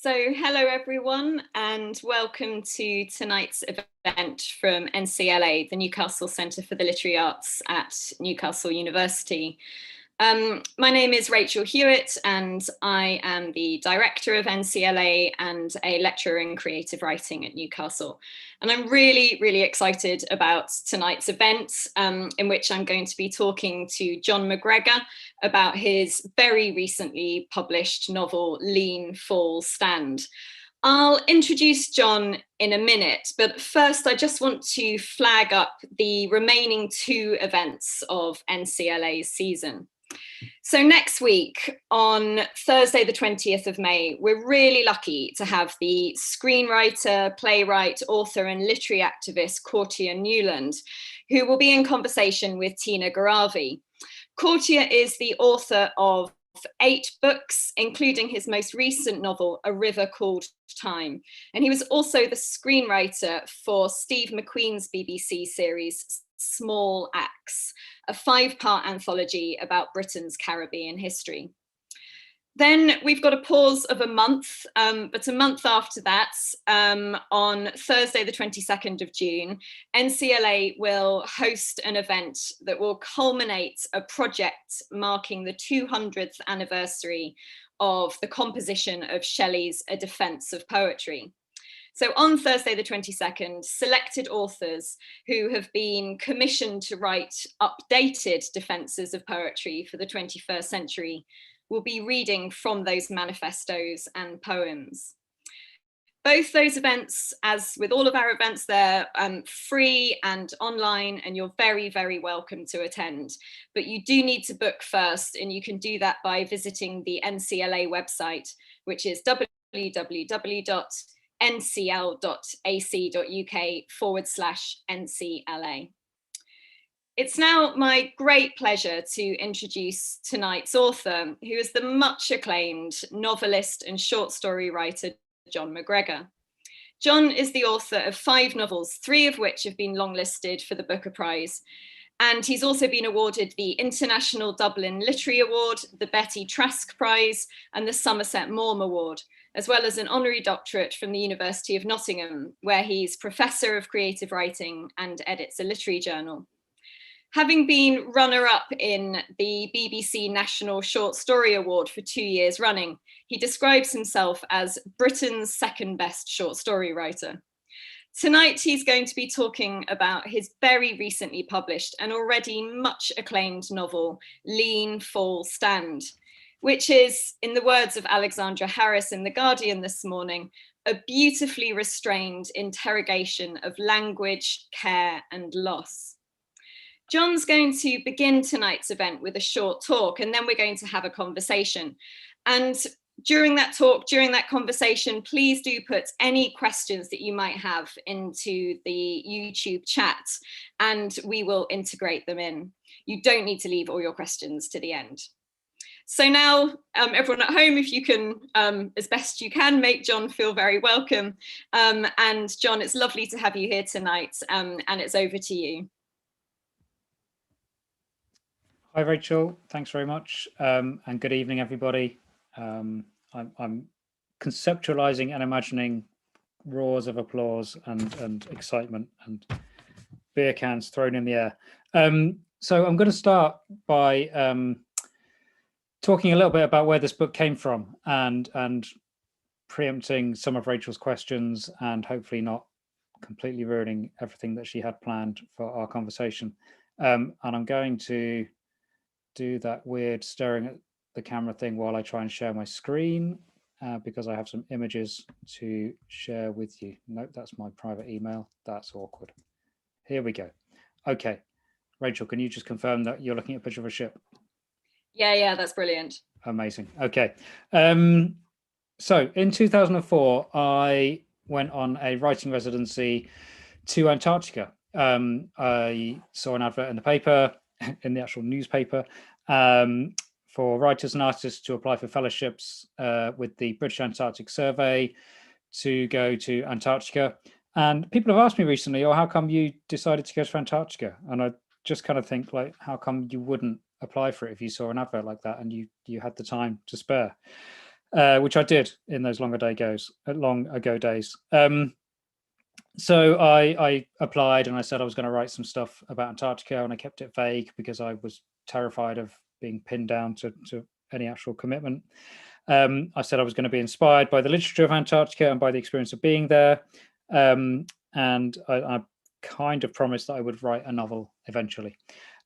So hello everyone and welcome to tonight's event from NCLA, the Newcastle Centre for the Literary Arts at Newcastle University. My name is Rachel Hewitt and I am the director of NCLA and a lecturer in creative writing at Newcastle. And I'm really excited about tonight's event in which I'm going to be talking to Jon McGregor about his very recently published novel, Lean, Fall, Stand. I'll introduce Jon in a minute, but first I just want to flag up the remaining two events of NCLA's season. So next week, on Thursday, the 20th of May, we're really lucky to have the screenwriter, playwright, author and literary activist Courttia Newland, who will be in conversation with Tina Garavi. Courttia is the author of 8 books, including his most recent novel, A River Called Time. And he was also the screenwriter for Steve McQueen's BBC series, Small Axe, a 5-part anthology about Britain's Caribbean history. Then we've got a pause of a month, but a month after that, on Thursday, the 22nd of June, NCLA will host an event that will culminate a project marking the 200th anniversary of the composition of Shelley's A Defence of Poetry. So on Thursday, the 22nd, selected authors who have been commissioned to write updated defences of poetry for the 21st century will be reading from those manifestos and poems. Both those events, as with all of our events, they're free and online, and you're very welcome to attend. But you do need to book first, and you can do that by visiting the NCLA website, which is www.ncl.ac.uk/NCLA. It's now my great pleasure to introduce tonight's author, who is the much acclaimed novelist and short story writer, Jon McGregor. Jon is the author of 5 novels, 3 of which have been longlisted for the Booker Prize. And he's also been awarded the International Dublin Literary Award, the Betty Trask Prize, and the Somerset Maugham Award, as well as an honorary doctorate from the University of Nottingham, where he's Professor of Creative Writing and edits a literary journal. Having been runner-up in the BBC National Short Story Award for 2 years running, he describes himself as Britain's second best short story writer. Tonight, he's going to be talking about his very recently published and already much acclaimed novel, Lean, Fall, Stand, which is, in the words of Alexandra Harris in The Guardian this morning, a beautifully restrained interrogation of language, care, and loss. Jon's going to begin tonight's event with a short talk, and then we're going to have a conversation. And during that talk, during that conversation, please do put any questions that you might have into the YouTube chat, and we will integrate them in. You don't need to leave all your questions to the end. So now, everyone at home, if you can, as best you can, make Jon feel very welcome. And Jon, it's lovely to have you here tonight, and it's over to you. Hi, Rachel. Thanks very much. And good evening, everybody. I'm conceptualizing and imagining roars of applause and excitement and beer cans thrown in the air. So I'm going to start by talking a little bit about where this book came from and preempting some of Rachel's questions and hopefully not completely ruining everything that she had planned for our conversation. And I'm going to do that weird staring at the camera thing while I try and share my screen because I have some images to share with you. Nope, that's my private email. That's awkward. Here we go. Okay, Rachel, can you just confirm that you're looking at a picture of a ship? Yeah, that's brilliant. Amazing. Okay. So in 2004, I went on a writing residency to Antarctica. I saw an advert in the paper, in the actual newspaper, for writers and artists to apply for fellowships with the British Antarctic Survey to go to Antarctica. And people have asked me recently, how come you decided to go to Antarctica? And I just kind of think, like, how come you wouldn't apply for it if you saw an advert like that and you had the time to spare? which I did in those long ago days. So I applied and I said I was going to write some stuff about Antarctica, and I kept it vague because I was terrified of being pinned down to any actual commitment. I said I was going to be inspired by the literature of Antarctica and by the experience of being there. And I kind of promised that I would write a novel eventually.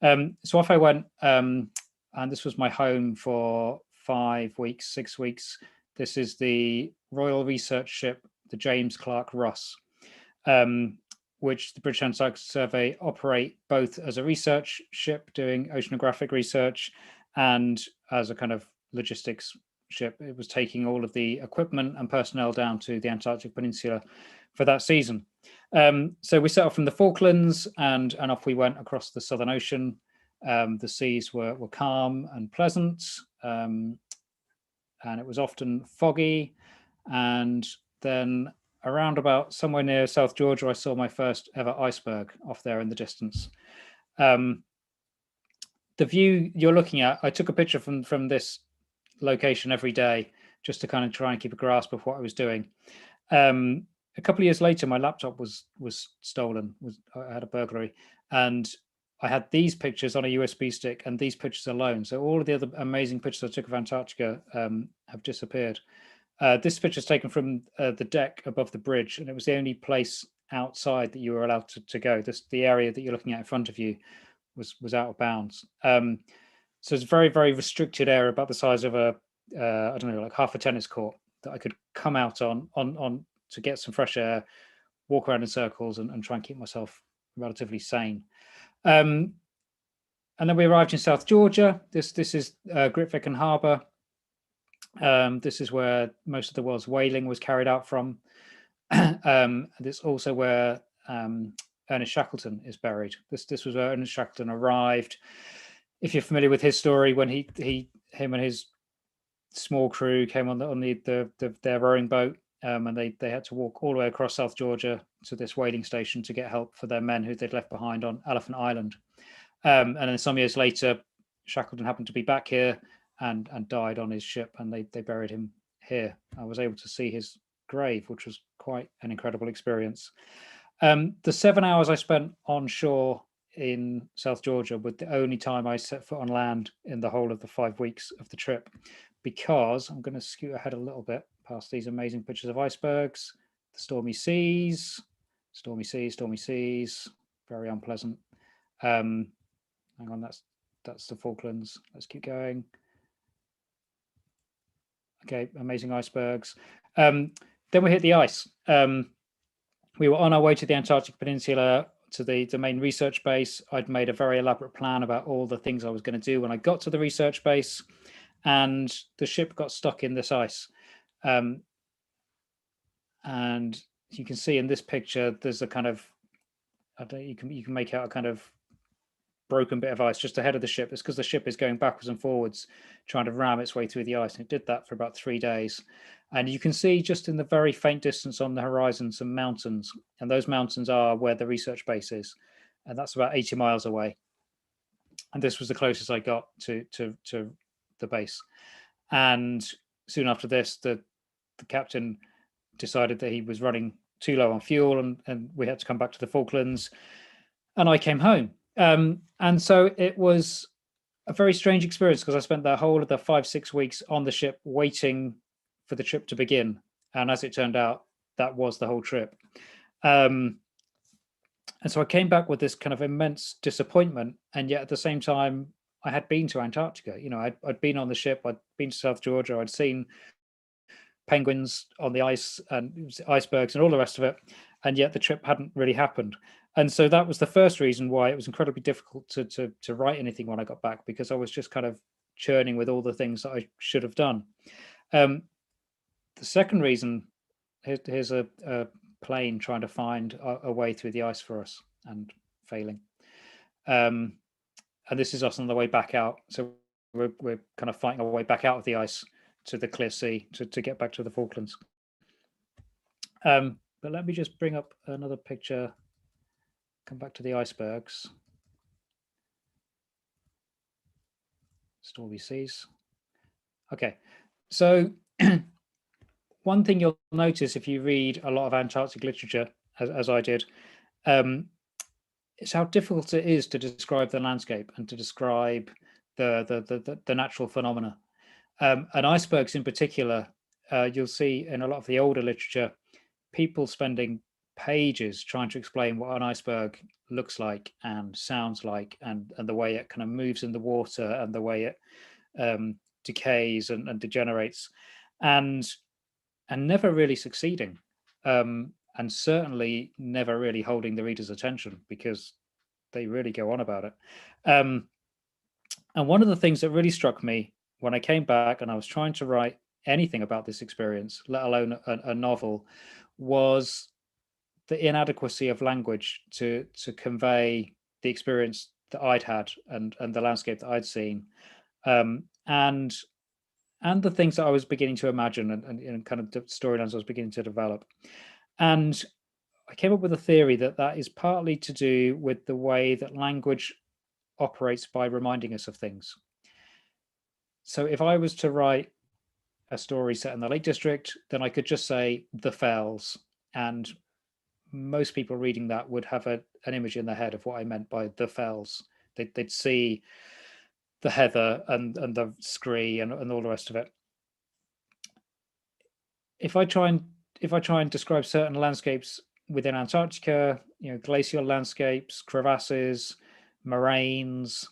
So off I went, and this was my home for 5 weeks, 6 weeks. This is the Royal Research Ship, the James Clark Ross, which the British Antarctic Survey operate both as a research ship doing oceanographic research and as a kind of logistics ship. It was taking all of the equipment and personnel down to the Antarctic Peninsula for that season. So we set off from the Falklands and off we went across the Southern Ocean. The seas were calm and pleasant, and it was often foggy. And then around about somewhere near South Georgia, I saw my first ever iceberg off there in the distance. The view you're looking at, I took a picture from this location every day just to kind of try and keep a grasp of what I was doing. A couple of years later, my laptop was stolen. I had a burglary, and I had these pictures on a USB stick and these pictures alone. So all of the other amazing pictures I took of Antarctica have disappeared. This picture is taken from the deck above the bridge, and it was the only place outside that you were allowed to go. The area that you're looking at in front of you was out of bounds. So it's a very, very restricted area, about the size of I don't know, like half a tennis court, that I could come out on to get some fresh air, walk around in circles, and try and keep myself relatively sane. And then we arrived in South Georgia. This is Grytviken Harbour. This is where most of the world's whaling was carried out from. This also where Ernest Shackleton is buried. This was where Ernest Shackleton arrived. If you're familiar with his story, when him and his small crew came on their rowing boat, and they had to walk all the way across South Georgia to this whaling station to get help for their men who they'd left behind on Elephant Island. And then some years later, Shackleton happened to be back here and died on his ship, and they buried him here. I was able to see his grave, which was quite an incredible experience. The 7 hours I spent on shore in South Georgia were the only time I set foot on land in the whole of the 5 weeks of the trip, because I'm going to scoot ahead a little bit past these amazing pictures of icebergs, the stormy seas, very unpleasant. Hang on, that's the Falklands. Let's keep going. Okay, amazing icebergs. Then we hit the ice. We were on our way to the Antarctic Peninsula, to the main research base. I'd made a very elaborate plan about all the things I was going to do when I got to the research base, and the ship got stuck in this ice. And you can see in this picture, there's a kind of, you can make out a kind of broken bit of ice just ahead of the ship. It's because the ship is going backwards and forwards, trying to ram its way through the ice. And it did that for about 3 days. And you can see just in the very faint distance on the horizon some mountains, and those mountains are where the research base is, and that's about 80 miles away. And this was the closest I got to the base. And soon after this, the captain decided that he was running too low on fuel, and we had to come back to the Falklands, and I came home. And so it was a very strange experience, because I spent the whole of the 5-6 weeks on the ship waiting for the trip to begin. And as it turned out, that was the whole trip. And so I came back with this kind of immense disappointment. And yet at the same time, I had been to Antarctica. You know, I'd been on the ship, I'd been to South Georgia, I'd seen penguins on the ice and icebergs and all the rest of it. And yet the trip hadn't really happened. And so that was the first reason why it was incredibly difficult to write anything when I got back, because I was just kind of churning with all the things that I should have done. The second reason, here's a plane trying to find a way through the ice for us and failing. And this is us on the way back out. So we're kind of fighting our way back out of the ice to the clear sea to get back to the Falklands. But let me just bring up another picture. Come back to the icebergs. Stormy seas. Okay, so one thing you'll notice if you read a lot of Antarctic literature, as I did, is how difficult it is to describe the landscape and to describe the natural phenomena. And icebergs in particular, you'll see in a lot of the older literature, people spending pages trying to explain what an iceberg looks like and sounds like, and the way it kind of moves in the water and the way it decays and degenerates, and never really succeeding, and certainly never really holding the reader's attention, because they really go on about it. And one of the things that really struck me when I came back and I was trying to write anything about this experience, let alone a novel, was the inadequacy of language to convey the experience that I'd had and the landscape that I'd seen, and the things that I was beginning to imagine, and kind of the storylines I was beginning to develop. And I came up with a theory that is partly to do with the way that language operates by reminding us of things. So if I was to write a story set in the Lake District, then I could just say the Fells, and most people reading that would have an image in their head of what I meant by the Fells. They'd see the heather and the scree and all the rest of it. If I try and describe certain landscapes within Antarctica, glacial landscapes, crevasses, moraines,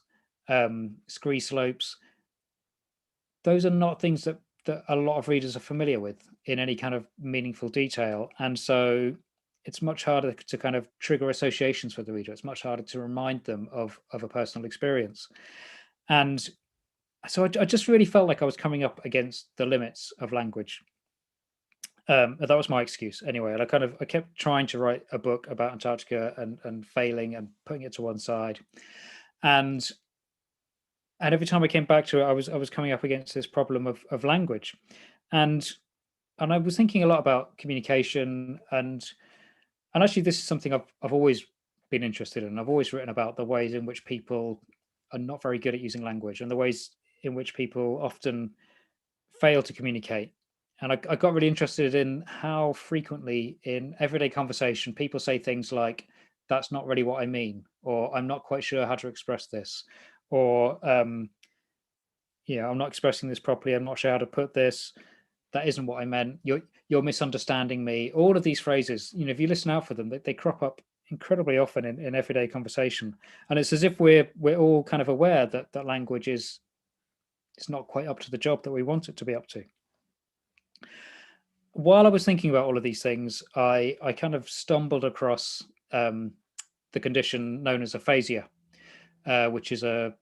scree slopes, those are not things that a lot of readers are familiar with in any kind of meaningful detail. And so it's much harder to kind of trigger associations for the reader. It's much harder to remind them of a personal experience. And so I just really felt like I was coming up against the limits of language. That was my excuse anyway. And I kept trying to write a book about Antarctica and failing and putting it to one side. And every time I came back to it, I was coming up against this problem of language. And I was thinking a lot about communication, and actually this is something I've always been interested in. I've always written about the ways in which people are not very good at using language, and the ways in which people often fail to communicate. And I got really interested in how frequently in everyday conversation people say things like, "That's not really what I mean," or "I'm not quite sure how to express this," or "I'm not expressing this properly. I'm not sure how to put this. That isn't what I meant. You're misunderstanding me." All of these phrases, if you listen out for them, they crop up incredibly often in everyday conversation. And it's as if we're all kind of aware that language is not quite up to the job that we want it to be up to. While I was thinking about all of these things, I kind of stumbled across the condition known as aphasia, which is a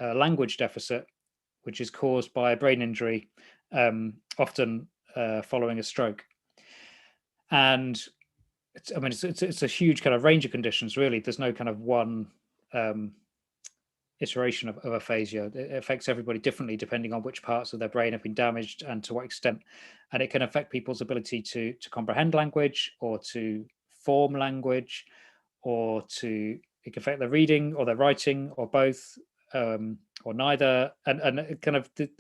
language deficit, which is caused by a brain injury, often following a stroke. And it's a huge kind of range of conditions, really. There's no kind of one iteration of aphasia. It affects everybody differently depending on which parts of their brain have been damaged and to what extent. And it can affect people's ability to comprehend language, or to form language, or it can affect their reading or their writing, or both, or neither. And kind of the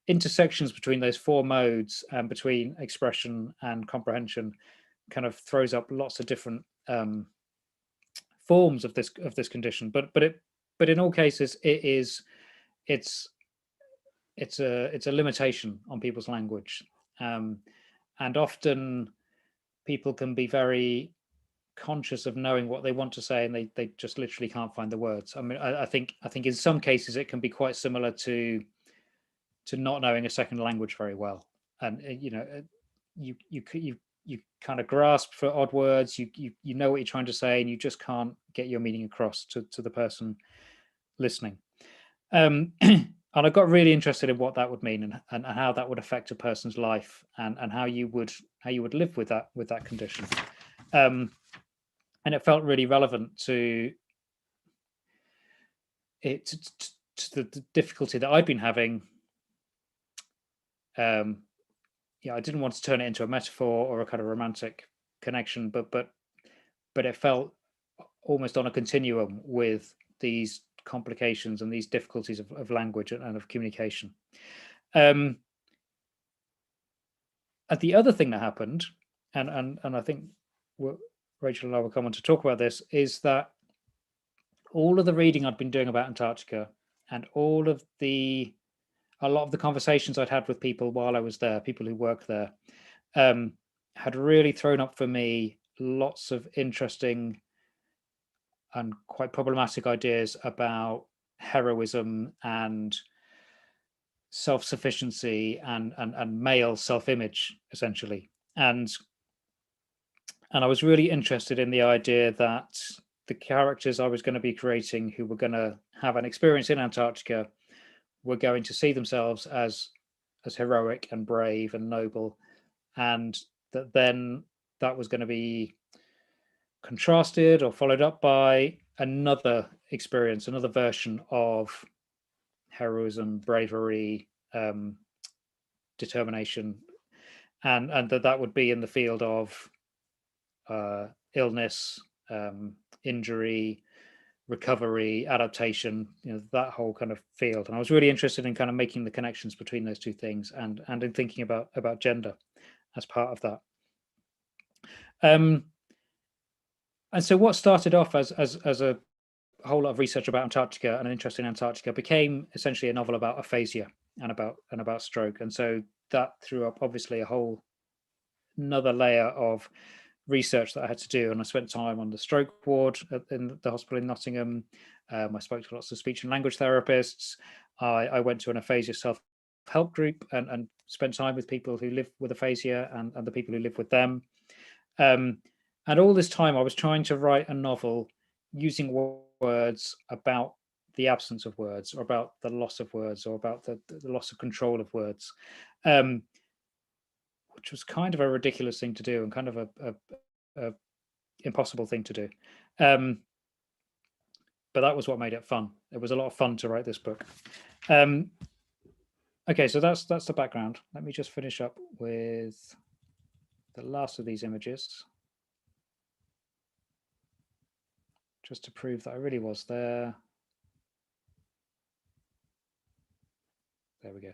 intersections between those four modes and between expression and comprehension kind of throws up lots of different forms of this condition. But in all cases, it's a limitation on people's language, and often people can be very conscious of knowing what they want to say, and they just literally can't find the words. I mean, I think in some cases it can be quite similar to not knowing a second language very well, and you kind of grasp for odd words, you know what you're trying to say, and you just can't get your meaning across to the person listening. And I got really interested in what that would mean, and how that would affect a person's life, and how you would live with that condition. And it felt really relevant to the difficulty that I'd been having. I didn't want to turn it into a metaphor or a kind of romantic connection, but it felt almost on a continuum with these complications and these difficulties of language and of communication. the other thing that happened, and I think Rachel and I will come on to talk about this, is that all of the reading I'd been doing about Antarctica and a lot of the conversations I'd had with people while I was there, people who work there, had really thrown up for me lots of interesting and quite problematic ideas about heroism and self-sufficiency and male self-image, essentially. And I was really interested in the idea that the characters I was going to be creating, who were going to have an experience in Antarctica, were going to see themselves as heroic and brave and noble, and that then that was going to be contrasted or followed up by another experience, another version of heroism, bravery, determination, and that would be in the field of illness, injury, recovery, adaptation, that whole kind of field. And I was really interested in kind of making the connections between those two things, and in thinking about gender as part of that. And so what started off as a whole lot of research about Antarctica and an interest in Antarctica became essentially a novel about aphasia and about stroke. And so that threw up obviously a whole another layer of research that I had to do. And I spent time on the stroke ward in the hospital in Nottingham. I spoke to lots of speech and language therapists. I went to an aphasia self-help group and spent time with people who live with aphasia and the people who live with them. And all this time I was trying to write a novel using words about the absence of words, or about the loss of words, or about the loss of control of words, which was kind of a ridiculous thing to do and kind of a impossible thing to do. But that was what made it fun. It was a lot of fun to write this book. Okay, so that's the background. Let me just finish up with the last of these images, just to prove that I really was there. There we go.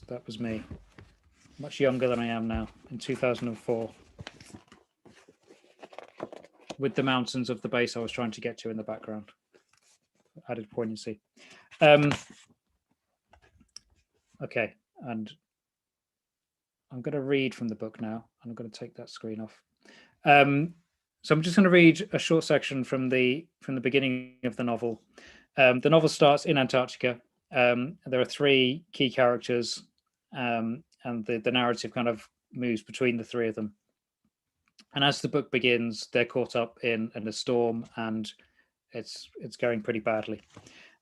That was me, much younger than I am now, in 2004, with the mountains of the base I was trying to get to in the background. Added poignancy. Okay, and I'm going to read from the book now. I'm going to take that screen off. So I'm just going to read a short section from the beginning of the novel. The novel starts in Antarctica. There are three key characters, and the narrative kind of moves between the three of them. And as the book begins, they're caught up in a storm, and it's going pretty badly.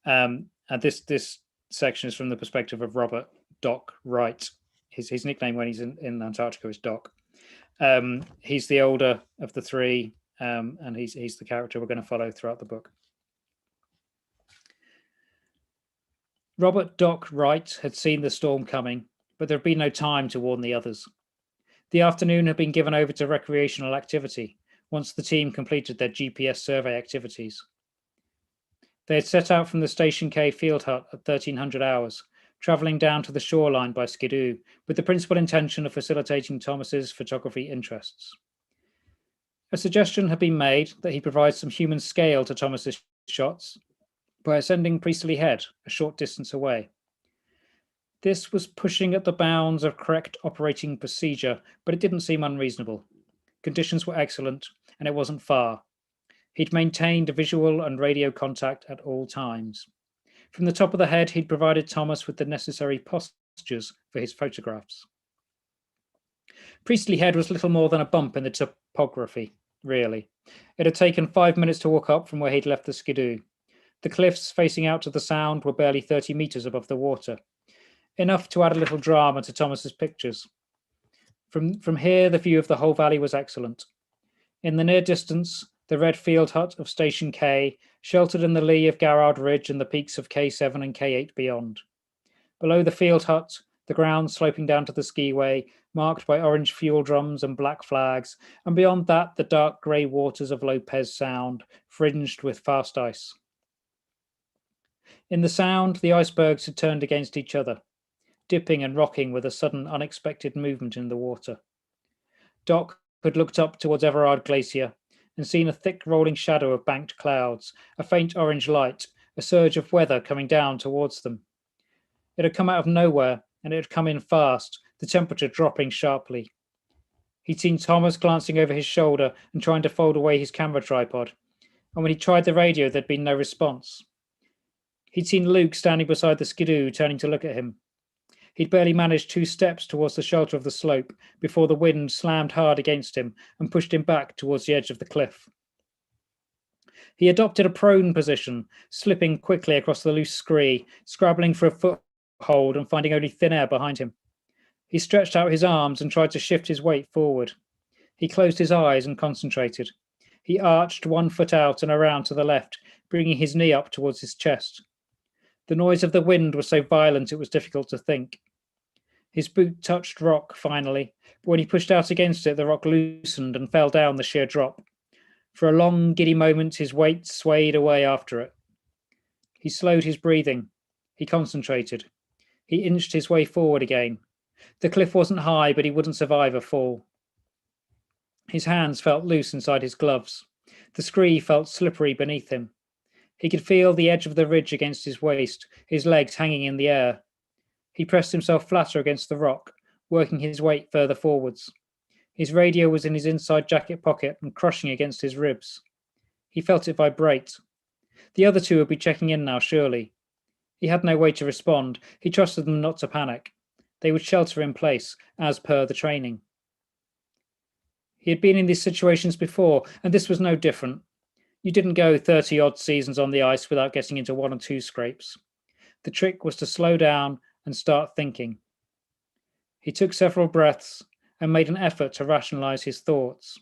And this section is from the perspective of Robert Doc Wright. His nickname when he's in Antarctica is Doc. He's the older of the three, and he's the character we're going to follow throughout the book. Robert Doc Wright had seen the storm coming, but there had been no time to warn the others. The afternoon had been given over to recreational activity once the team completed their GPS survey activities. They had set out from the Station K field hut at 1300 hours, travelling down to the shoreline by skidoo, with the principal intention of facilitating Thomas's photography interests. A suggestion had been made that he provide some human scale to Thomas's shots by ascending Priestley Head, a short distance away. This was pushing at the bounds of correct operating procedure, but it didn't seem unreasonable. Conditions were excellent, and it wasn't far. He'd maintained visual and radio contact at all times. From the top of the head, he'd provided Thomas with the necessary postures for his photographs. Priestley Head was little more than a bump in the topography, really. It had taken 5 minutes to walk up from where he'd left the skidoo. The cliffs facing out to the sound were barely 30 meters above the water, enough to add a little drama to Thomas's pictures. From here, the view of the whole valley was excellent. In the near distance, the red field hut of Station K, sheltered in the lee of Garrard Ridge and the peaks of K7 and K8 beyond. Below the field hut, the ground sloping down to the skiway, marked by orange fuel drums and black flags, and beyond that, the dark grey waters of Lopez Sound, fringed with fast ice. In the Sound, the icebergs had turned against each other, dipping and rocking with a sudden, unexpected movement in the water. Doc had looked up towards Everard Glacier and seen a thick rolling shadow of banked clouds, a faint orange light, a surge of weather coming down towards them. It had come out of nowhere, and it had come in fast, the temperature dropping sharply. He'd seen Thomas glancing over his shoulder and trying to fold away his camera tripod, and when he tried the radio, there'd been no response. He'd seen Luke standing beside the skidoo, turning to look at him. He'd barely managed 2 steps towards the shelter of the slope before the wind slammed hard against him and pushed him back towards the edge of the cliff. He adopted a prone position, slipping quickly across the loose scree, scrabbling for a foothold and finding only thin air behind him. He stretched out his arms and tried to shift his weight forward. He closed his eyes and concentrated. He arched 1 foot out and around to the left, bringing his knee up towards his chest. The noise of the wind was so violent it was difficult to think. His boot touched rock finally, but when he pushed out against it, the rock loosened and fell down the sheer drop. For a long, giddy moment, his weight swayed away after it. He slowed his breathing. He concentrated. He inched his way forward again. The cliff wasn't high, but he wouldn't survive a fall. His hands felt loose inside his gloves. The scree felt slippery beneath him. He could feel the edge of the ridge against his waist, his legs hanging in the air. He pressed himself flatter against the rock, working his weight further forwards. His radio was in his inside jacket pocket and crushing against his ribs. He felt it vibrate. The other 2 would be checking in now, surely. He had no way to respond. He trusted them not to panic. They would shelter in place, as per the training. He had been in these situations before, and this was no different. You didn't go 30-odd seasons on the ice without getting into 1 or 2 scrapes. The trick was to slow down and start thinking. He took several breaths and made an effort to rationalize his thoughts.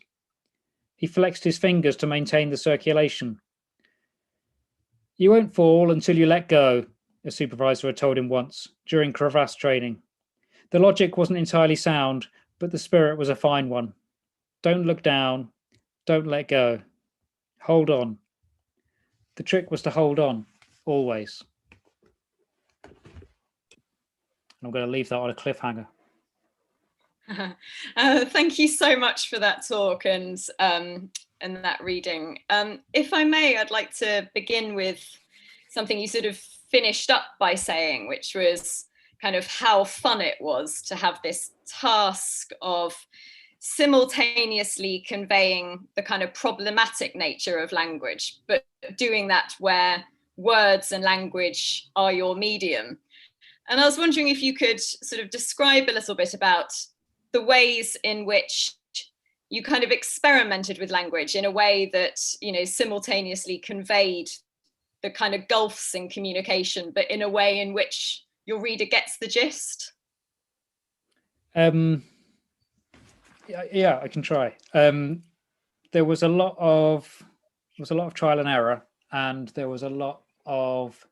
He flexed his fingers to maintain the circulation. "You won't fall until you let go," a supervisor had told him once during crevasse training. The logic wasn't entirely sound, but the spirit was a fine one. Don't look down. Don't let go. Hold on. The trick was to hold on, always. I'm going to leave that on a cliffhanger. Thank you so much for that talk and that reading. If I may, I'd like to begin with something you sort of finished up by saying, which was kind of how fun it was to have this task of simultaneously conveying the kind of problematic nature of language, but doing that where words and language are your medium. And I was wondering if you could sort of describe a little bit about the ways in which you kind of experimented with language in a way that, you know, simultaneously conveyed the kind of gulfs in communication, but in a way in which your reader gets the gist. Yeah, I can try. There was a lot of trial and error, and there was a lot of,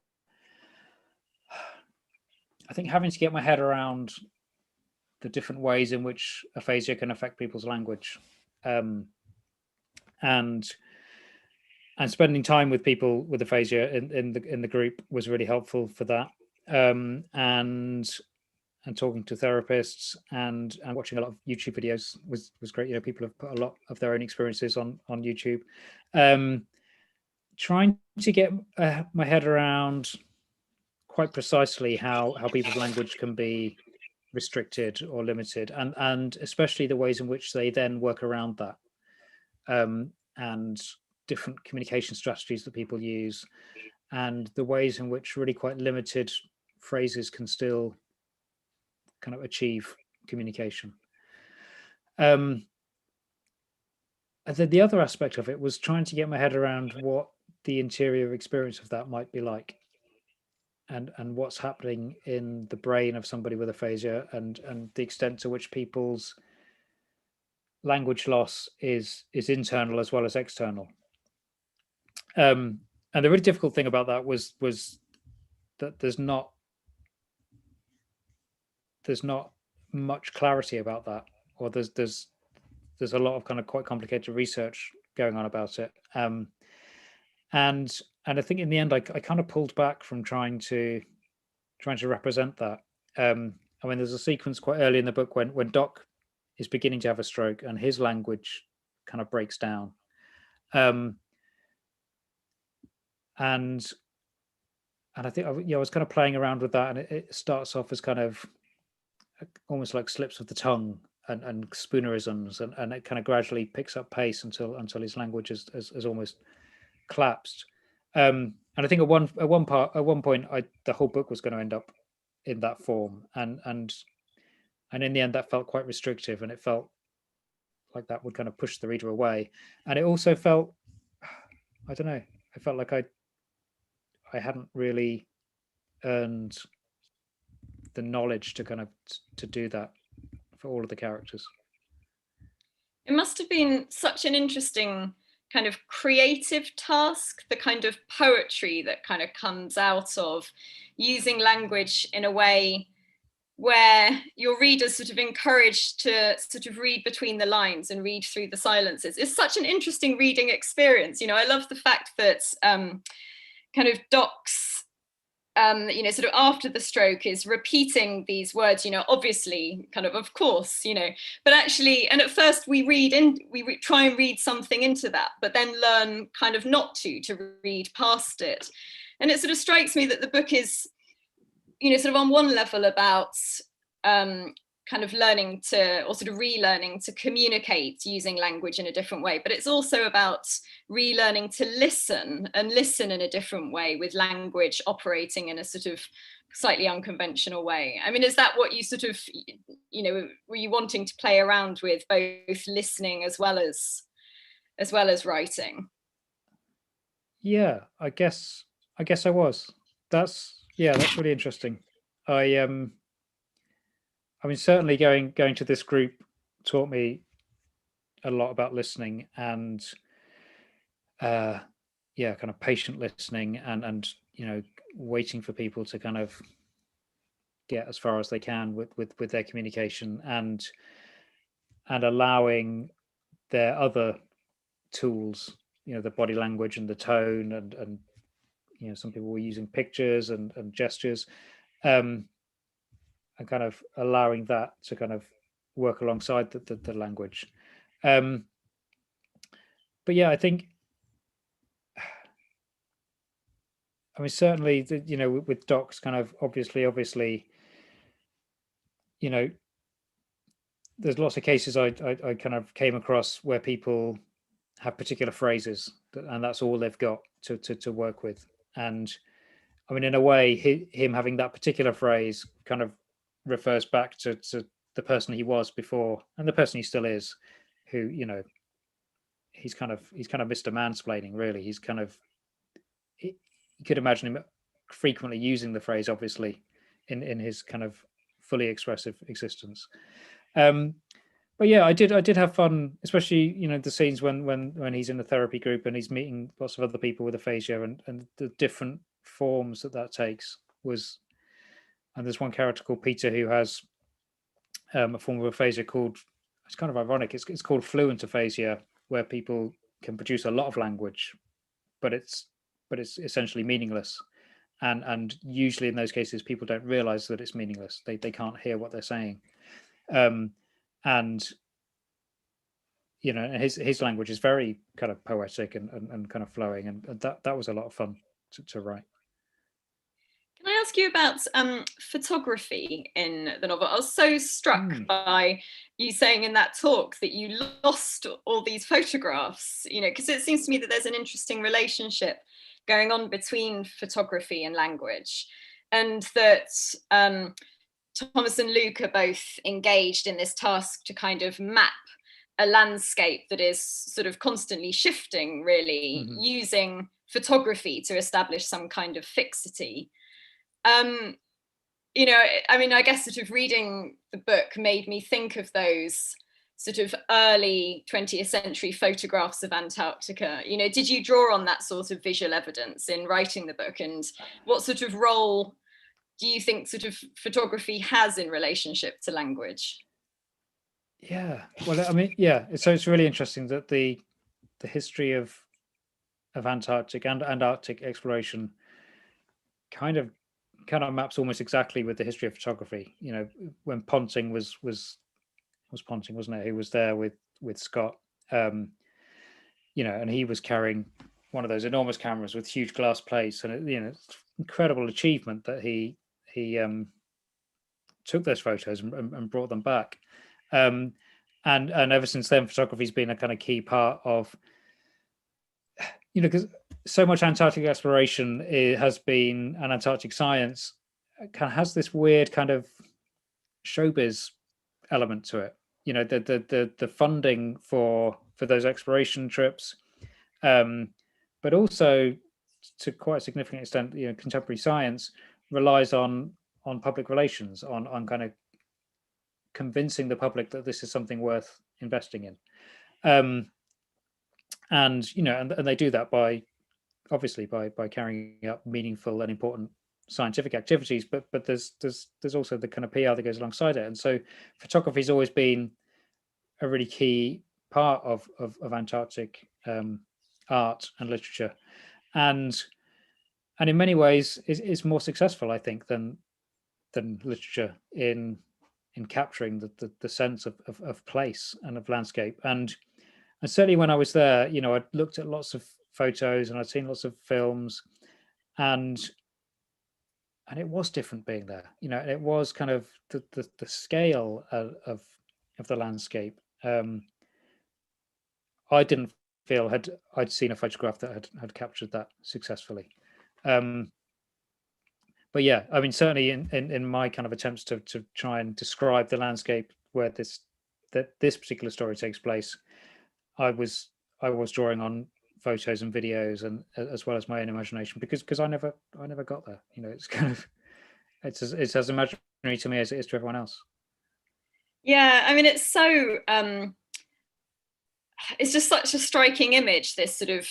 I think, having to get my head around the different ways in which aphasia can affect people's language, and spending time with people with aphasia in the group was really helpful for that, and talking to therapists and watching a lot of YouTube videos was great. You know, people have put a lot of their own experiences on YouTube. Trying to get my head around quite precisely how people's language can be restricted or limited, and especially the ways in which they then work around that, and different communication strategies that people use, and the ways in which really quite limited phrases can still kind of achieve communication. And then the other aspect of it was trying to get my head around what the interior experience of that might be like, and what's happening in the brain of somebody with aphasia, and the extent to which people's language loss is internal as well as external. And the really difficult thing about that was that there's not much clarity about that, or there's a lot of kind of quite complicated research going on about it, and I think in the end I kind of pulled back from trying to represent that. I mean, there's a sequence quite early in the book when Doc is beginning to have a stroke, and his language kind of breaks down. And I think I was kind of playing around with that, and it starts off as kind of almost like slips of the tongue and spoonerisms, and it kind of gradually picks up pace until his language has almost collapsed. And I think at one point, the whole book was going to end up in that form, and in the end, that felt quite restrictive, and it felt like that would kind of push the reader away. And it also felt, I don't know, I felt like I hadn't really earned the knowledge to kind of to do that for all of the characters. It must have been such an interesting kind of creative task, the kind of poetry that kind of comes out of using language in a way where your readers sort of encouraged to sort of read between the lines and read through the silences. It's such an interesting reading experience. I love the fact that kind of Doc's sort of after the stroke is repeating these words, obviously, kind of course, but actually, and at first we try and read something into that, but then learn kind of not to read past it. And it sort of strikes me that the book is, sort of on one level about kind of learning to, or sort of relearning to communicate using language in a different way, but it's also about relearning to listen in a different way, with language operating in a sort of slightly unconventional way. I mean, is that what you sort of, were you wanting to play around with, both listening as well as writing? Yeah, I guess I was. That's really interesting. I mean, certainly going to this group taught me a lot about listening, and kind of patient listening, and waiting for people to kind of get as far as they can with their communication, and allowing their other tools, the body language and the tone, and some people were using pictures and gestures, and kind of allowing that to kind of work alongside the language. But yeah, I think, I mean, certainly, with Doc's kind of obviously, there's lots of cases I kind of came across where people have particular phrases, and that's all they've got to work with. And I mean, in a way, him having that particular phrase kind of refers back to the person he was before, and the person he still is, who, he's kind of Mr. Mansplaining, really. He's kind of, you could imagine him frequently using the phrase, obviously, in his kind of fully expressive existence. But yeah, I did have fun, especially the scenes when he's in the therapy group and he's meeting lots of other people with aphasia, and the different forms that takes was. And there's one character called Peter who has a form of aphasia called, it's kind of ironic, it's called fluent aphasia, where people can produce a lot of language, but it's essentially meaningless. And usually in those cases, people don't realize that it's meaningless. They can't hear what they're saying. And his language is very kind of poetic and kind of flowing, and that was a lot of fun to write. Can I ask you about photography in the novel? I was so struck by you saying in that talk that you lost all these photographs, because it seems to me that there's an interesting relationship going on between photography and language, and that Thomas and Luke are both engaged in this task to kind of map a landscape that is sort of constantly shifting, really, using photography to establish some kind of fixity. I mean, I guess sort of reading the book made me think of those sort of early 20th century photographs of Antarctica. Did you draw on that sort of visual evidence in writing the book? And what sort of role do you think sort of photography has in relationship to language? Yeah, well, I mean, yeah, so it's really interesting that the history of Antarctic and Arctic exploration kind of maps almost exactly with the history of photography. When Ponting was Ponting, wasn't it? Who was there with Scott, and he was carrying one of those enormous cameras with huge glass plates, and it's incredible achievement that he took those photos and brought them back. And ever since then, photography's been a kind of key part of, because so much Antarctic exploration has been, and Antarctic science kind of has this weird kind of showbiz element to it. The funding for those exploration trips, but also to quite a significant extent, contemporary science relies on public relations, on kind of convincing the public that this is something worth investing in. And they do that by carrying out meaningful and important scientific activities, but there's also the kind of PR that goes alongside it. And so photography has always been a really key part of Antarctic art and literature, and in many ways is more successful, I think, than literature in capturing the sense of place and of landscape. And certainly when I was there, I'd looked at lots of photos and I'd seen lots of films, and it was different being there. It was kind of the scale of the landscape. I didn't feel I'd seen a photograph that had captured that successfully. But yeah, I mean, certainly in my kind of attempts to try and describe the landscape where this particular story takes place, I was drawing on photos and videos, and as well as my own imagination, because I never got there. It's kind of it's as imaginary to me as it is to everyone else. Yeah, I mean, it's so it's just such a striking image, this sort of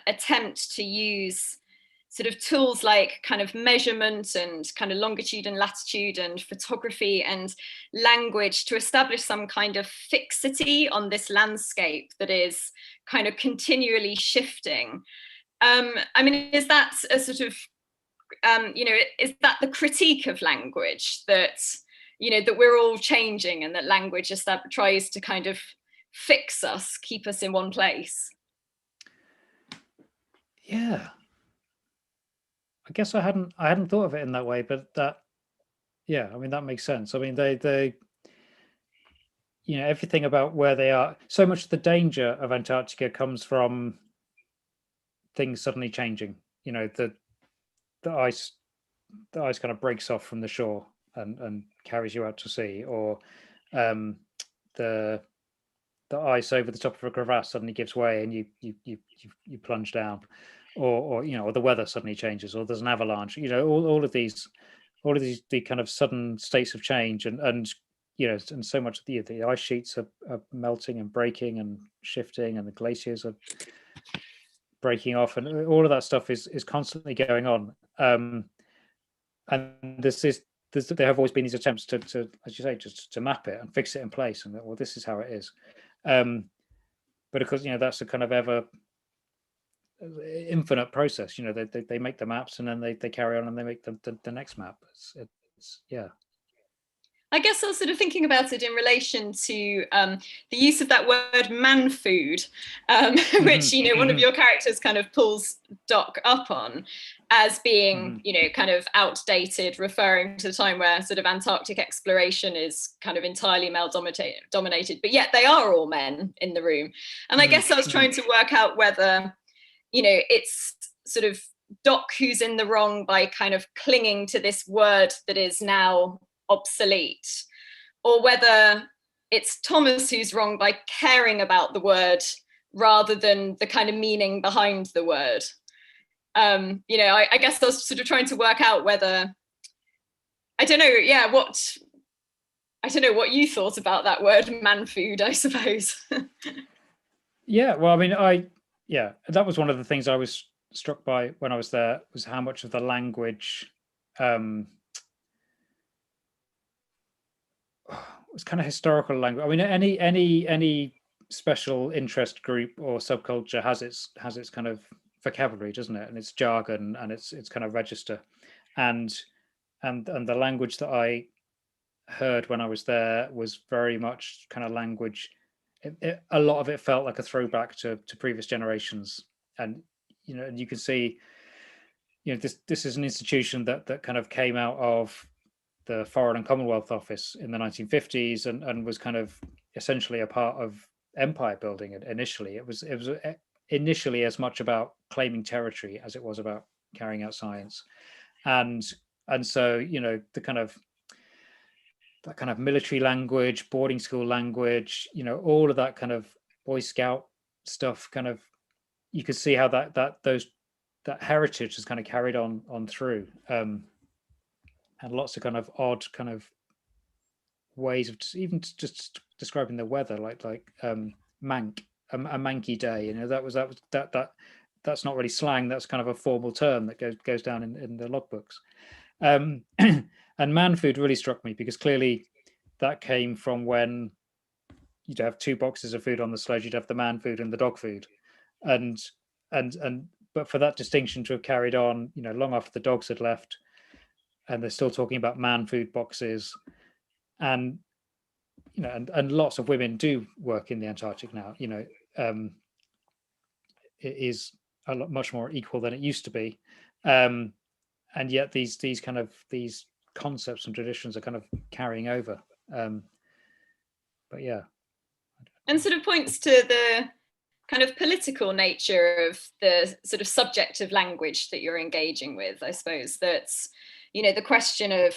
attempt to use sort of tools like kind of measurement and kind of longitude and latitude and photography and language to establish some kind of fixity on this landscape that is kind of continually shifting. I mean, is that a sort of, is that the critique of language, that, that we're all changing and that language tries to kind of fix us, keep us in one place? Yeah. I guess I hadn't thought of it in that way, but that, yeah, I mean, that makes sense. I mean, they everything about where they are, so much of the danger of Antarctica comes from things suddenly changing. The ice kind of breaks off from the shore and carries you out to sea, or the ice over the top of a crevasse suddenly gives way and you plunge down, or the weather suddenly changes, or there's an avalanche. All of these the kind of sudden states of change, and and so much of the ice sheets are melting and breaking and shifting, and the glaciers are breaking off, and all of that stuff is constantly going on. And there have always been these attempts to, as you say, just to map it and fix it in place, and well, this is how it is. But of course, that's a kind of ever infinite process. They make the maps, and then they carry on and they make the next map. It's yeah. I guess I was sort of thinking about it in relation to the use of that word "man food," which one of your characters kind of pulls Doc up on as being kind of outdated, referring to the time where sort of Antarctic exploration is kind of entirely male dominated, but yet they are all men in the room. And I guess I was trying to work out whether it's sort of Doc who's in the wrong by kind of clinging to this word that is now obsolete, or whether it's Thomas who's wrong by caring about the word rather than the kind of meaning behind the word. I guess I was sort of trying to work out whether, I don't know what you thought about that word "man food," I suppose. Yeah, well, I mean, that was one of the things I was struck by when I was there, was how much of the language was kind of historical language. I mean, any special interest group or subculture has its kind of vocabulary, doesn't it? And its jargon and its kind of register, and the language that I heard when I was there was very much kind of language. A lot of it felt like a throwback to previous generations, and you can see, this is an institution that kind of came out of the Foreign and Commonwealth Office in the 1950s, and was kind of essentially a part of empire building. Initially, it was initially as much about claiming territory as it was about carrying out science, and so the kind of that kind of military language, boarding school language, all of that kind of Boy Scout stuff, kind of, you could see how that heritage has kind of carried on through, and lots of kind of odd kind of ways of even just describing the weather, like mank, a manky day. That's not really slang. That's kind of a formal term that goes down in the logbooks. And man food really struck me, because clearly that came from when you'd have two boxes of food on the sledge. You'd have the man food and the dog food, and but for that distinction to have carried on, long after the dogs had left, and they're still talking about man food boxes, and and lots of women do work in the Antarctic now. It is a lot much more equal than it used to be, and yet these concepts and traditions are kind of carrying over. But yeah, and sort of points to the kind of political nature of the sort of subject of language that you're engaging with. I suppose that's the question of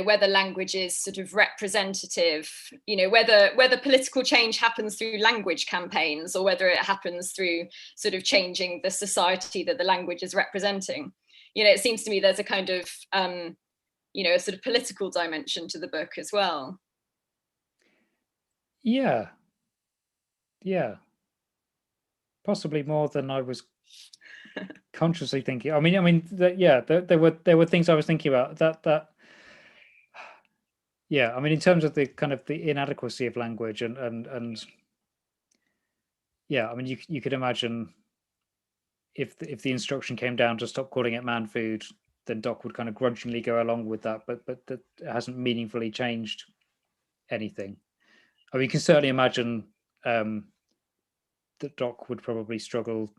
whether language is sort of representative, whether political change happens through language campaigns, or whether it happens through sort of changing the society that the language is representing. It seems to me there's a kind of a sort of political dimension to the book as well. Yeah, possibly more than I was consciously thinking. I mean, there were things I was thinking about that. Yeah, I mean, in terms of the kind of the inadequacy of language, and yeah, I mean, you could imagine if the instruction came down to stop calling it man food, then Doc would kind of grudgingly go along with that, but that hasn't meaningfully changed anything. I mean, you can certainly imagine that Doc would probably struggle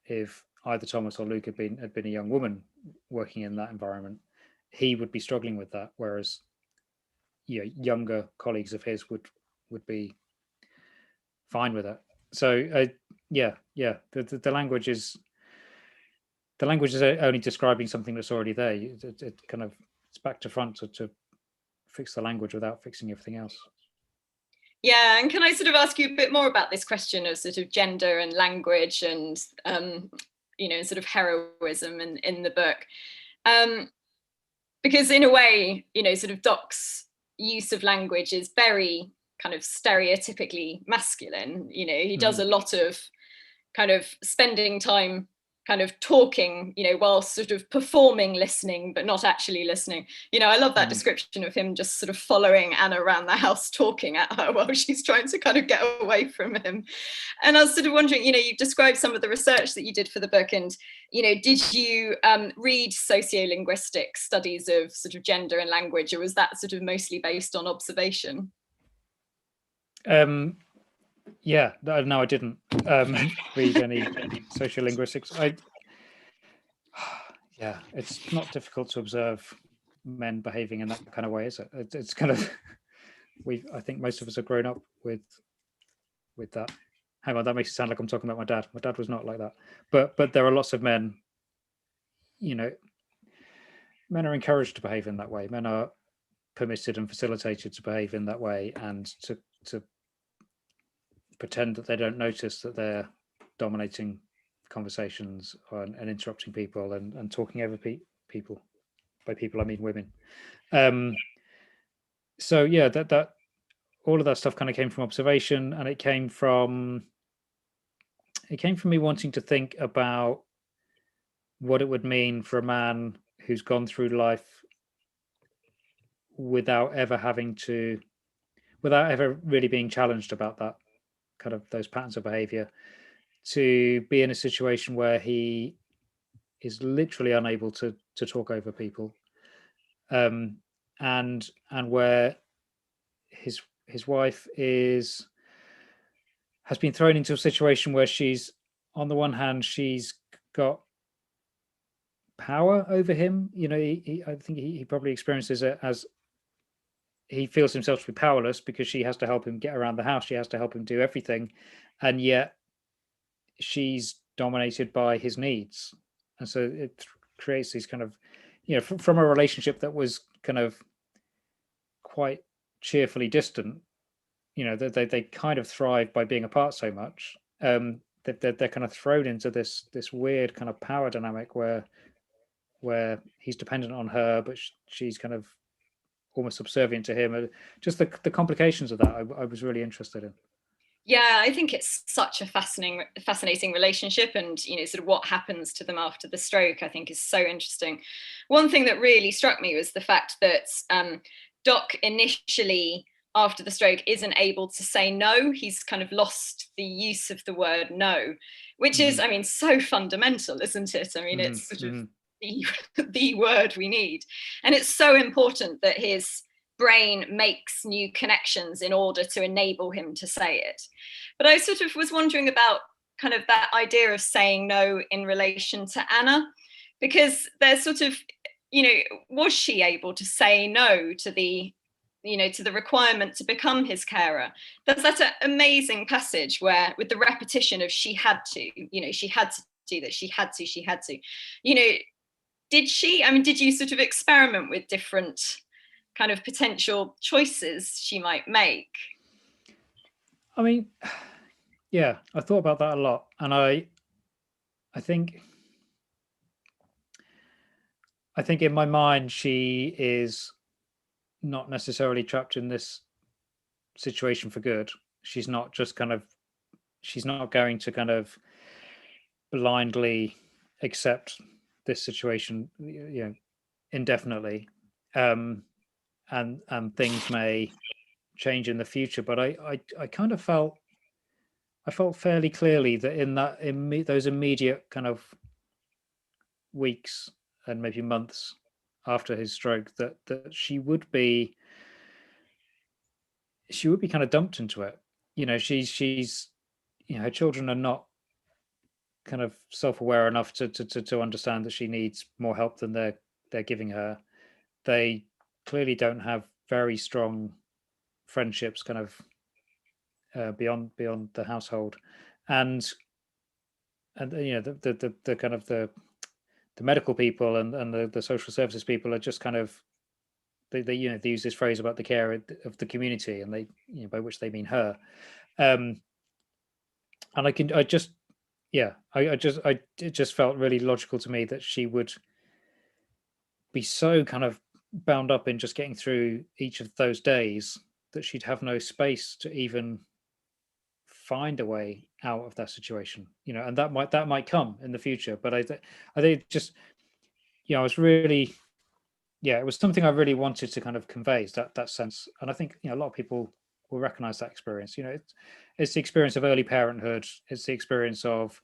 if either Thomas or Luke had been a young woman working in that environment. He would be struggling with that, whereas younger colleagues of his would be fine with it. So the language is only describing something that's already there. It kind of, it's back to front to fix the language without fixing everything else. Yeah, and can I sort of ask you a bit more about this question of sort of gender and language and sort of heroism in the book, because in a way, sort of Doc's use of language is very kind of stereotypically masculine. He does a lot of kind of spending time kind of talking, while sort of performing listening, but not actually listening. I love that description of him just sort of following Anna around the house, talking at her while she's trying to kind of get away from him. And I was sort of wondering, you've described some of the research that you did for the book, and, did you read sociolinguistic studies of sort of gender and language, or was that sort of mostly based on observation? Yeah, no, I didn't read any sociolinguistics. Yeah, it's not difficult to observe men behaving in that kind of way, is it? It's kind of, I think most of us have grown up with that. Hang on, that makes it sound like I'm talking about my dad. My dad was not like that. But there are lots of men, men are encouraged to behave in that way. Men are permitted and facilitated to behave in that way, and to pretend that they don't notice that they're dominating conversations and interrupting people and talking over people. By people, I mean women. So yeah, that all of that stuff kind of came from observation, and it came from me wanting to think about what it would mean for a man who's gone through life without ever really being challenged about that kind of those patterns of behavior, to be in a situation where he is literally unable to talk over people, and where his wife has been thrown into a situation where she's, on the one hand, she's got power over him. I think he probably experiences it as he feels himself to be powerless because she has to help him get around the house. She has to help him do everything. And yet she's dominated by his needs. And so it creates these kind of, from a relationship that was kind of quite cheerfully distant, they kind of thrive by being apart so much. They're kind of thrown into this weird kind of power dynamic where he's dependent on her, but she's kind of almost subservient to him. Just the complications of that, I was really interested in. Yeah, I think it's such a fascinating relationship, and sort of what happens to them after the stroke, I think is so interesting. One thing that really struck me was the fact that Doc initially, after the stroke, isn't able to say no. He's kind of lost the use of the word no, which is, I mean, so fundamental, isn't it? I mean, it's sort of the word we need. And it's so important that his brain makes new connections in order to enable him to say it. But I sort of was wondering about kind of that idea of saying no in relation to Anna, because there's sort of, was she able to say no to the to the requirement to become his carer? There's that amazing passage where, with the repetition of she had to, she had to do that, she had to, did she, I mean, did you sort of experiment with different kind of potential choices she might make? I mean, yeah, I thought about that a lot. And I think in my mind, she is not necessarily trapped in this situation for good. She's not just she's not going to kind of blindly accept this situation, indefinitely. And things may change in the future. But I kind of felt fairly clearly that in those immediate kind of weeks and maybe months after his stroke, that she would be kind of dumped into it. She's her children are not kind of self-aware enough to understand that she needs more help than they're giving her. They clearly don't have very strong friendships kind of beyond the household, and the kind of the medical people and the social services people are just kind of they use this phrase about the care of the community, and they by which they mean her. And it just felt really logical to me that she would be so kind of bound up in just getting through each of those days that she'd have no space to even find a way out of that situation, and that might come in the future. But I think just, I was really, it was something I really wanted to kind of convey, that sense. And I think, a lot of people will recognize that experience. It's the experience of early parenthood. It's the experience of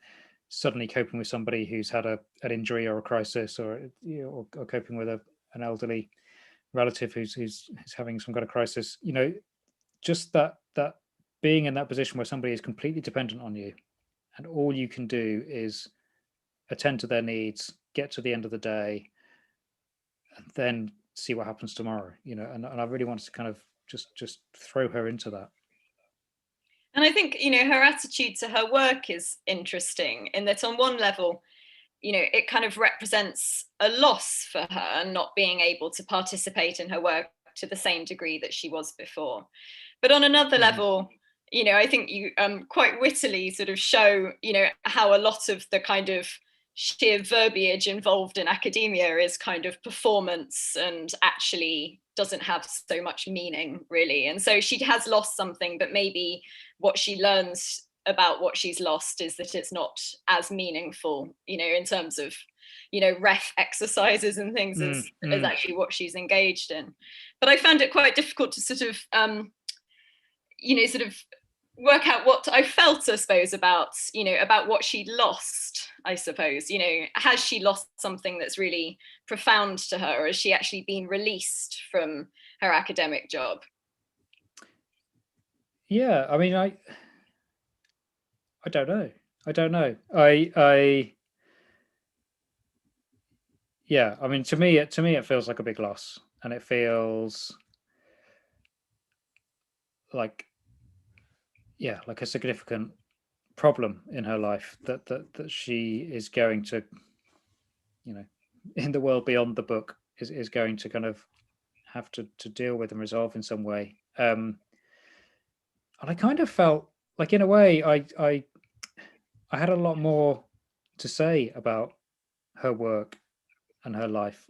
suddenly coping with somebody who's had an injury or a crisis, or or coping with an elderly relative who's having some kind of crisis. Just that being in that position where somebody is completely dependent on you, and all you can do is attend to their needs, get to the end of the day, and then see what happens tomorrow. And I really wanted to kind of just throw her into that. And I think, her attitude to her work is interesting in that, on one level, it kind of represents a loss for her not being able to participate in her work to the same degree that she was before. But on another level, I think you quite wittily sort of show, how a lot of the kind of sheer verbiage involved in academia is kind of performance and actually doesn't have so much meaning, really. And so she has lost something, but maybe what she learns about what she's lost is that it's not as meaningful, in terms of, ref exercises and things as actually what she's engaged in. But I found it quite difficult to sort of, sort of work out what I felt, I suppose, about, about what she'd lost, I suppose. Has she lost something that's really profound to her, or has she actually been released from her academic job? Yeah, I mean, I don't know. Yeah, I mean, to me it feels like a big loss, and it feels like, yeah, like a significant problem in her life that she is going to, in the world beyond the book, is going to kind of have to deal with and resolve in some way. And I kind of felt like, in a way, I had a lot more to say about her work and her life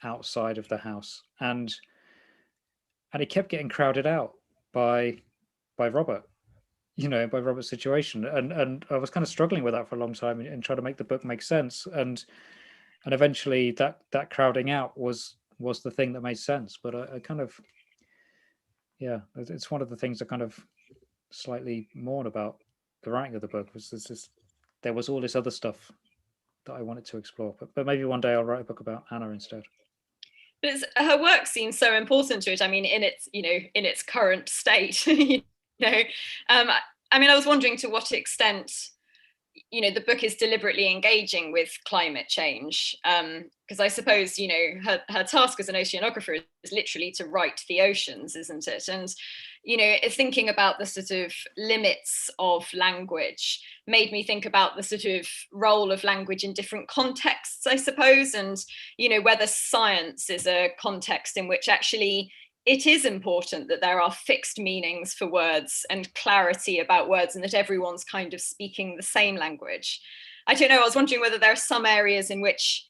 outside of the house, and it kept getting crowded out by Robert, by Robert's situation, and I was kind of struggling with that for a long time, and trying to make the book make sense, and eventually that crowding out was the thing that made sense. But I kind of, yeah, it's one of the things I kind of slightly mourn about the writing of the book, was there was all this other stuff that I wanted to explore, but maybe one day I'll write a book about Anna instead. But her work seems so important to it. I mean, in its current state, I mean, I was wondering to what extent, the book is deliberately engaging with climate change, because I suppose, her task as an oceanographer is literally to write the oceans, isn't it? And thinking about the sort of limits of language made me think about the sort of role of language in different contexts, I suppose, and whether science is a context in which actually it is important that there are fixed meanings for words and clarity about words, and that everyone's kind of speaking the same language. I don't know, I was wondering whether there are some areas in which,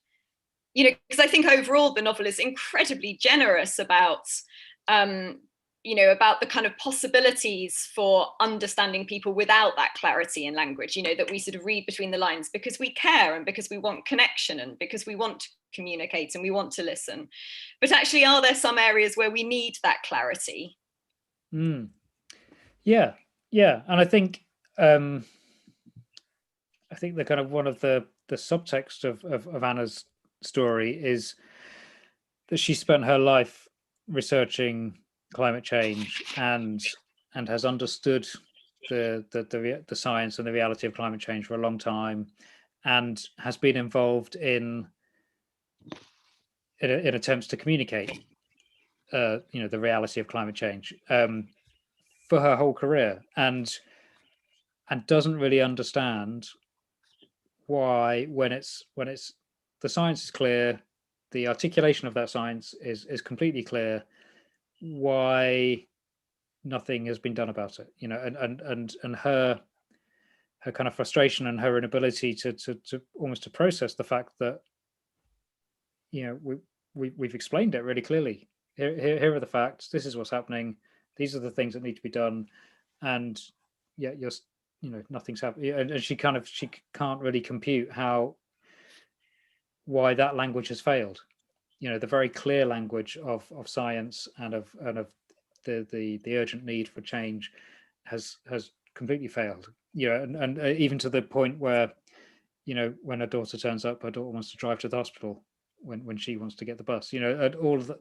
because I think overall the novel is incredibly generous about, about the kind of possibilities for understanding people without that clarity in language, that we sort of read between the lines because we care, and because we want connection, and because we want to communicate, and we want to listen. But actually, are there some areas where we need that clarity? Yeah, and I think the kind of one of the subtext of Anna's story is that she spent her life researching climate change, and has understood the science and the reality of climate change for a long time, and has been involved in attempts to communicate the reality of climate change for her whole career, and doesn't really understand why, when it's the science is clear, the articulation of that science is completely clear, why nothing has been done about it, and her kind of frustration and her inability to almost to process the fact that, we've explained it really clearly. Here are the facts, this is what's happening, these are the things that need to be done, and yet you're, nothing's happening. And she can't really compute why that language has failed. The very clear language of science and of the urgent need for change has completely failed. And even to the point where, when her daughter turns up, her daughter wants to drive to the hospital when she wants to get the bus. And all of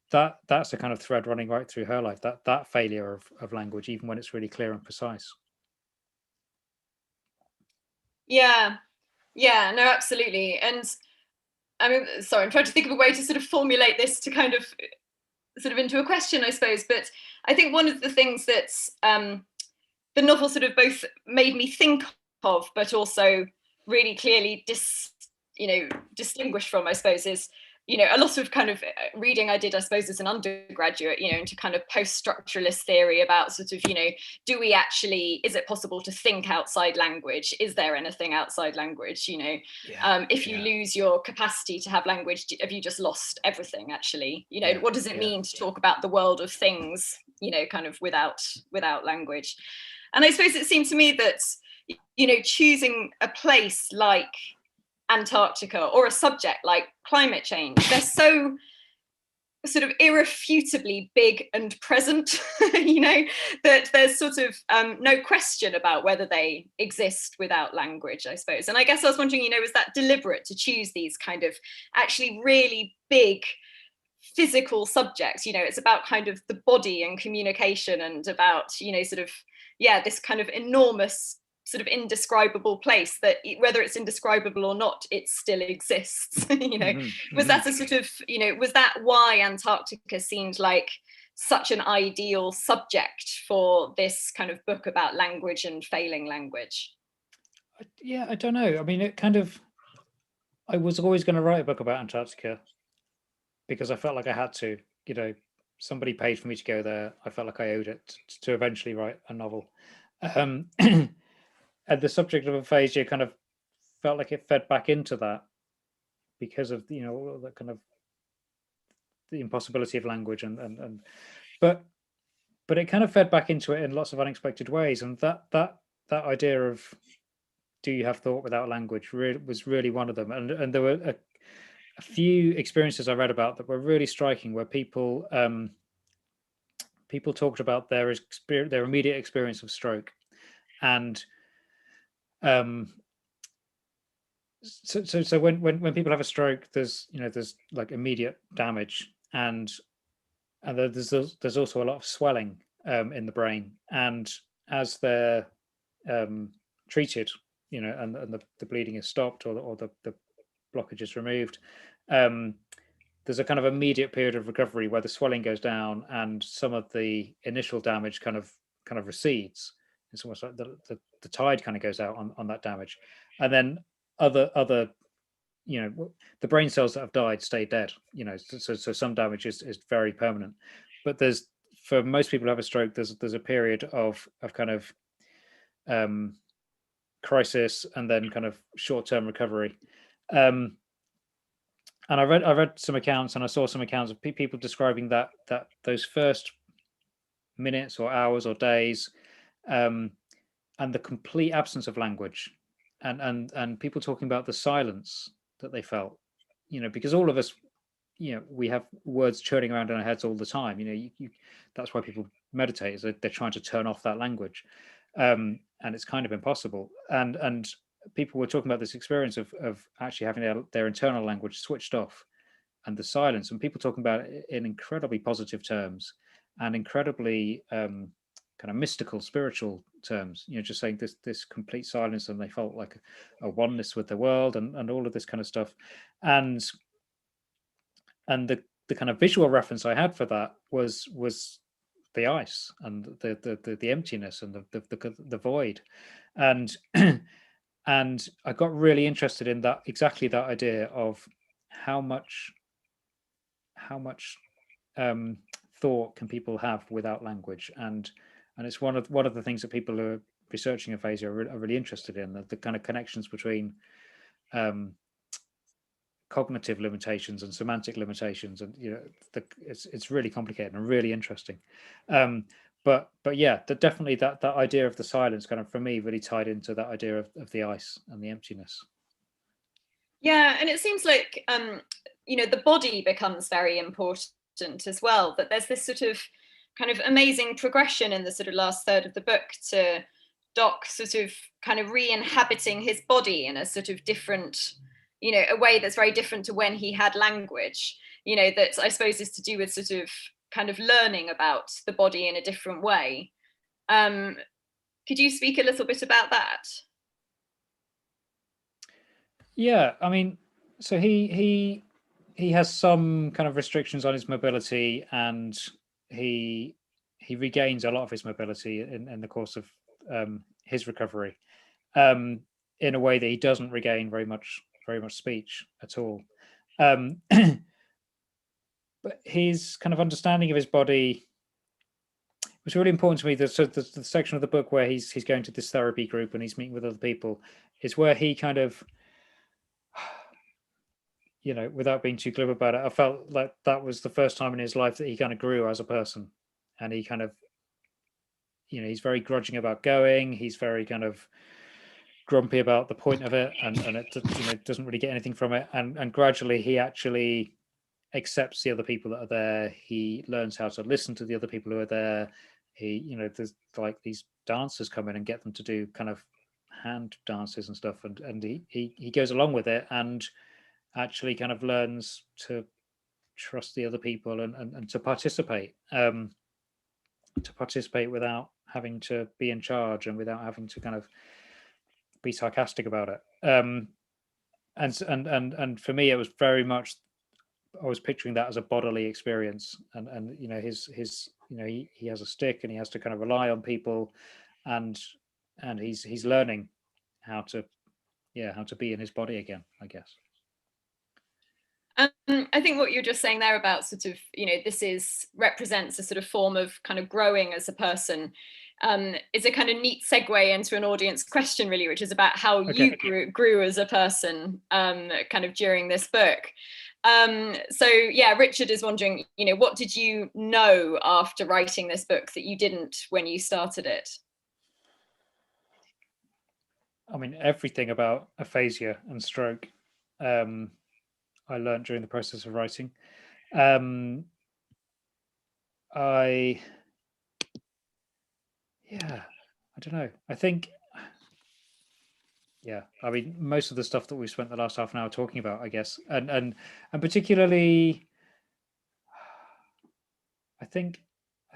that's a kind of thread running right through her life. That failure of language, even when it's really clear and precise. Yeah, no, absolutely. And I mean, sorry, I'm trying to think of a way to sort of formulate this to kind of sort of into a question, I suppose. But I think one of the things that the novel sort of both made me think of, but also really clearly distinguish from, I suppose, is, a lot of kind of reading I did, I suppose, as an undergraduate, into kind of post-structuralist theory about sort of, is it possible to think outside language? Is there anything outside language? If you lose your capacity to have language, have you just lost everything, actually? What does it mean to talk about the world of things, kind of without language? And I suppose it seemed to me that, choosing a place like Antarctica or a subject like climate change, they're so sort of irrefutably big and present, that there's sort of no question about whether they exist without language, I suppose. And I guess I was wondering, was that deliberate to choose these kind of actually really big physical subjects? It's about kind of the body and communication, and about, sort of, this kind of enormous sort of indescribable place that, whether it's indescribable or not, it still exists. Was that a sort of, was that why Antarctica seemed like such an ideal subject for this kind of book about language and failing language? Yeah, I don't know. I mean, I was always going to write a book about Antarctica because I felt like I had to. Somebody paid for me to go there. I felt like I owed it to eventually write a novel. And the subject of aphasia kind of felt like it fed back into that because of the kind of the impossibility of language, but it kind of fed back into it in lots of unexpected ways. And that idea of, do you have thought without language, was really one of them. And there were a few experiences I read about that were really striking, where people talked about their immediate experience of stroke. And so when people have a stroke, there's like immediate damage, and there's also a lot of swelling in the brain. And as they're treated, and the bleeding is stopped, or the blockage is removed, there's a kind of immediate period of recovery where the swelling goes down and some of the initial damage kind of recedes. It's almost like the tide kind of goes out on that damage, and then other the brain cells that have died stay dead. So some damage is very permanent, but for most people who have a stroke, there's a period of kind of crisis and then kind of short-term recovery. And I read some accounts, and I saw some accounts of people describing that those first minutes or hours or days, and the complete absence of language, and people talking about the silence that they felt, because all of us, we have words churning around in our heads all the time. That's why people meditate, is that they're trying to turn off that language, and it's kind of impossible. And people were talking about this experience of actually having their internal language switched off, and the silence, and people talking about it in incredibly positive terms and incredibly kind of mystical, spiritual terms. Just saying this complete silence, and they felt like a oneness with the world, and all of this kind of stuff. And the kind of visual reference I had for that was the ice and the emptiness and the void. And and I got really interested in exactly that idea of how much thought can people have without language. And it's one of the things that people who are researching aphasia are really interested in, the kind of connections between cognitive limitations and semantic limitations, and it's really complicated and really interesting. But yeah, definitely that idea of the silence kind of, for me, really tied into that idea of the ice and the emptiness. Yeah, and it seems like the body becomes very important as well. That there's this sort of kind of amazing progression in the sort of last third of the book to Doc sort of kind of re-inhabiting his body in a sort of different, a way that's very different to when he had language. That I suppose is to do with sort of kind of learning about the body in a different way. Could you speak a little bit about that? Yeah, I mean, so he has some kind of restrictions on his mobility, and he regains a lot of his mobility in the course of his recovery, in a way that he doesn't regain very much speech at all. But his kind of understanding of his body was really important to me. The section of the book where he's going to this therapy group and he's meeting with other people is where he kind of, without being too glib about it, I felt like that was the first time in his life that he kind of grew as a person. And he kind of, he's very grudging about going. He's very kind of grumpy about the point of it, and it doesn't really get anything from it. And gradually he actually accepts the other people that are there. He learns how to listen to the other people who are there. He, there's like these dancers come in and get them to do kind of hand dances and stuff, and he goes along with it and actually kind of learns to trust the other people and to participate without having to be in charge and without having to kind of be sarcastic about it. And for me, it was very much, I was picturing that as a bodily experience, and his he has a stick and he has to kind of rely on people, and he's learning how to be in his body again, I guess. I think what you're just saying there about sort of, this represents a sort of form of kind of growing as a person, is a kind of neat segue into an audience question, really, which is about how you grew as a person kind of during this book. So yeah, Richard is wondering, what did you know after writing this book that you didn't when you started it? I mean, everything about aphasia and stroke I learned during the process of writing. I don't know. I think, I mean, most of the stuff that we've spent the last half an hour talking about, I guess, and particularly, I think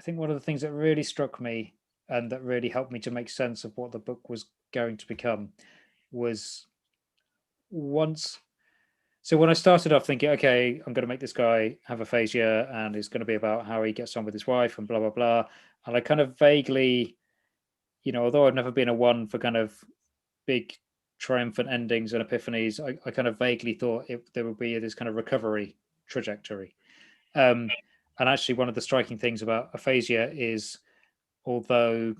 one of the things that really struck me and that really helped me to make sense of what the book was going to become was so when I started off thinking, okay, I'm going to make this guy have aphasia and it's going to be about how he gets on with his wife and blah, blah, blah. And I kind of vaguely, although I've never been a one for kind of big triumphant endings and epiphanies, I kind of vaguely thought there would be this kind of recovery trajectory. And actually, one of the striking things about aphasia is, although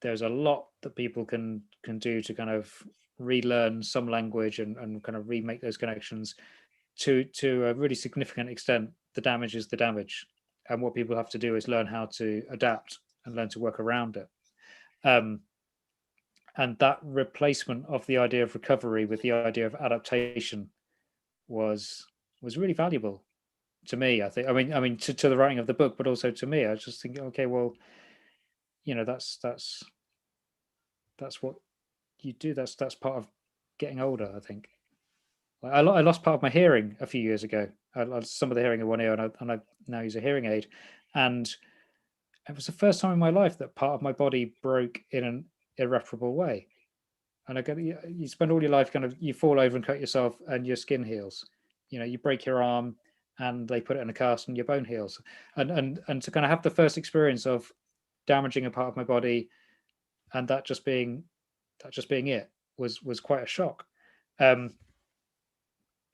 there's a lot that people can do to kind of relearn some language and kind of remake those connections, to a really significant extent, the damage is the damage. And what people have to do is learn how to adapt and learn to work around it. And that replacement of the idea of recovery with the idea of adaptation was really valuable to me, I think. I mean to the writing of the book, but also to me. I was just thinking, okay, well, that's what you do. That's part of getting older, I think. I lost part of my hearing a few years ago. I lost some of the hearing in one ear, and I now use a hearing aid. And it was the first time in my life that part of my body broke in an irreparable way. And you spend all your life kind of, you fall over and cut yourself and your skin heals. You break your arm and they put it in a cast and your bone heals. And to kind of have the first experience of damaging a part of my body and that just being it was quite a shock.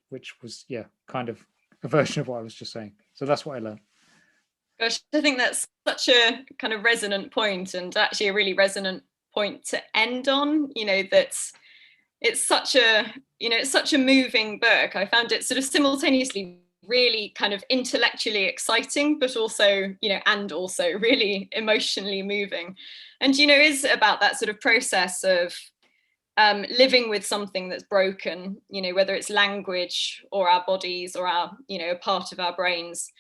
Which was kind of a version of what I was just saying. So that's what I learned. Gosh, I think that's such a kind of resonant point, and actually a really resonant point to end on. That it's such a moving book. I found it sort of simultaneously really kind of intellectually exciting, but also really emotionally moving. And is about that sort of process of living with something that's broken, whether it's language or our bodies or our, a part of our brains,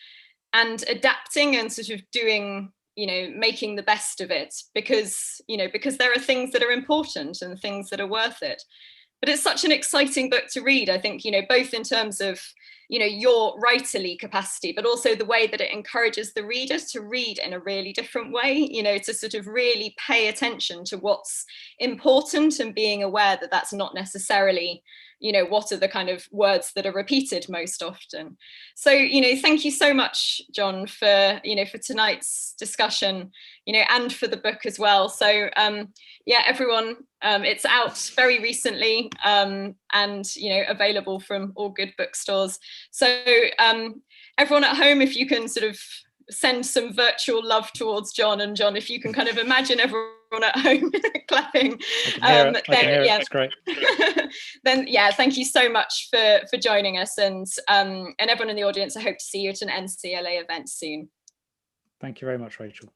and adapting and sort of doing, making the best of it, because there are things that are important and things that are worth it. But it's such an exciting book to read, I think, both in terms of, your writerly capacity, but also the way that it encourages the reader to read in a really different way, to sort of really pay attention to what's important and being aware that that's not necessarily, what are the kind of words that are repeated most often. So, thank you so much, Jon, for, for tonight's discussion, and for the book as well. So, everyone, it's out very recently, and, available from all good bookstores. So everyone at home, if you can sort of send some virtual love towards Jon, and Jon, if you can kind of imagine everyone at home clapping, I can hear it. That's great. Then thank you so much for joining us, and everyone in the audience. I hope to see you at an NCLA event soon. Thank you very much, Rachel.